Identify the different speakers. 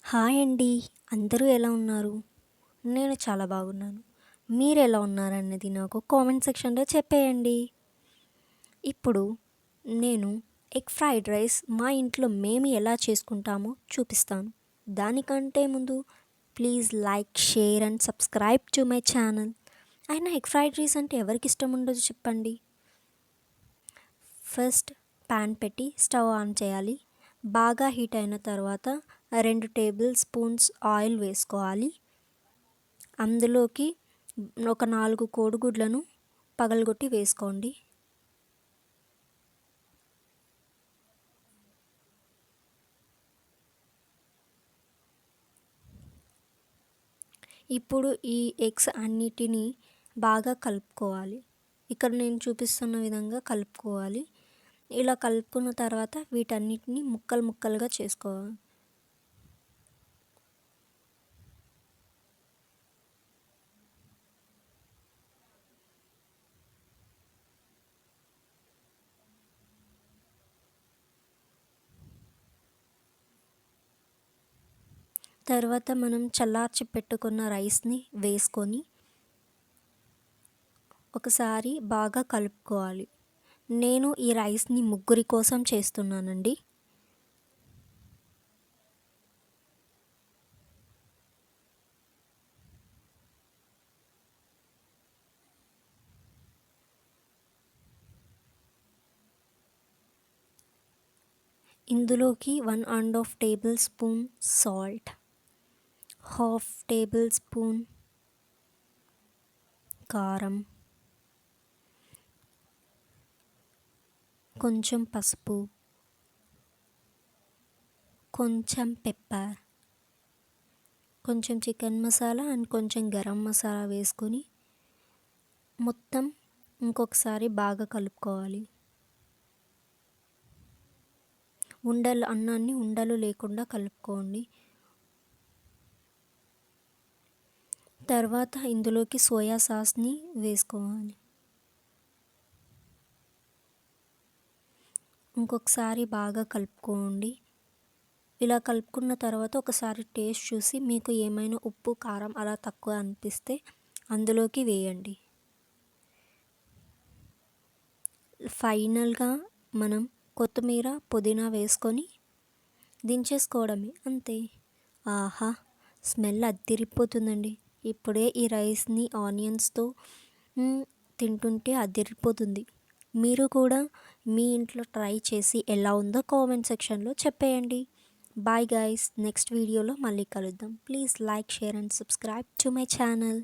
Speaker 1: Hi అండి. అందరూ ఎలా ఉన్నారు? నేను చాలా బాగున్నాను. మీరెలా ఉన్నారన్నది నాకు కామెంట్ సెక్షన్‌లో చెప్పేయండి. ఇప్పుడు నేను ఎగ్ ఫ్రైడ్ రైస్ మా ఇంట్లో మేము ఎలా చేసుకుంటామో చూపిస్తాను. దానికంటే ముందు please like, share and subscribe to my channel. అయినా ఎగ్ ఫ్రైడ్ రైస్ అంటే ఎవరికిష్టం ఉండదు చెప్పండి? ఫస్ట్ పాన్ పెట్టి స్టవ్ ఆన్ చేయాలి. బాగా హీట్ అయిన తర్వాత 2 టేబుల్ స్పూన్స్ ఆయిల్ వేసుకోవాలి. అందులోకి ఒక 4 కోడిగుడ్లను పగలగొట్టి వేసుకోండి. ఇప్పుడు ఈ ఎగ్స్ అన్నిటినీ బాగా కలుపుకోవాలి. ఇక్కడ నేను చూపిస్తున్న విధంగా కలుపుకోవాలి. ఇలా కలుపుకున్న తర్వాత వీటన్నిటిని ముక్కలు ముక్కలుగా చేసుకోవాలి. తర్వాత మనం చల్లార్చి పెట్టుకున్న రైస్ని వేసుకొని ఒకసారి బాగా కలుపుకోవాలి. నేను ఈ రైస్ని ముగ్గురి కోసం చేస్తున్నానండి. ఇందులోకి 1½ table spoon salt, half table spoon కారం, కొంచెం పసుపు, కొంచెం పెప్పర్, కొంచెం చికెన్ మసాలా అండ్ కొంచెం గరం మసాలా వేసుకొని మొత్తం ఇంకొకసారి బాగా కలుపుకోవాలి. అన్నాన్ని ఉండలు లేకుండా కలుపుకోండి. తర్వాత ఇందులోకి సోయా సాస్ని వేసుకోవాలి. ఇంకొకసారి బాగా కలుపుకోండి. ఇలా కలుపుకున్న తర్వాత ఒకసారి టేస్ట్ చూసి మీకు ఏమైనా ఉప్పు, కారం అలా తక్కువ అనిపిస్తే అందులోకి వేయండి. ఫైనల్గా మనం కొత్తిమీర, పుదీనా వేసుకొని దించేసుకోవడమే, అంతే. ఆహా, స్మెల్ అద్దిరిపోతుందండి. ఇప్పుడే ఈ రైస్ని ఆనియన్స్తో తింటుంటే అదిరిపోతుంది. మీరు కూడా మీ ఇంట్లో ట్రై చేసి ఎలా ఉందో కామెంట్ సెక్షన్లో చెప్పేయండి. బాయ్ గైస్, నెక్స్ట్ వీడియోలో మళ్ళీ కలుద్దాం. Please like, share and subscribe to my channel.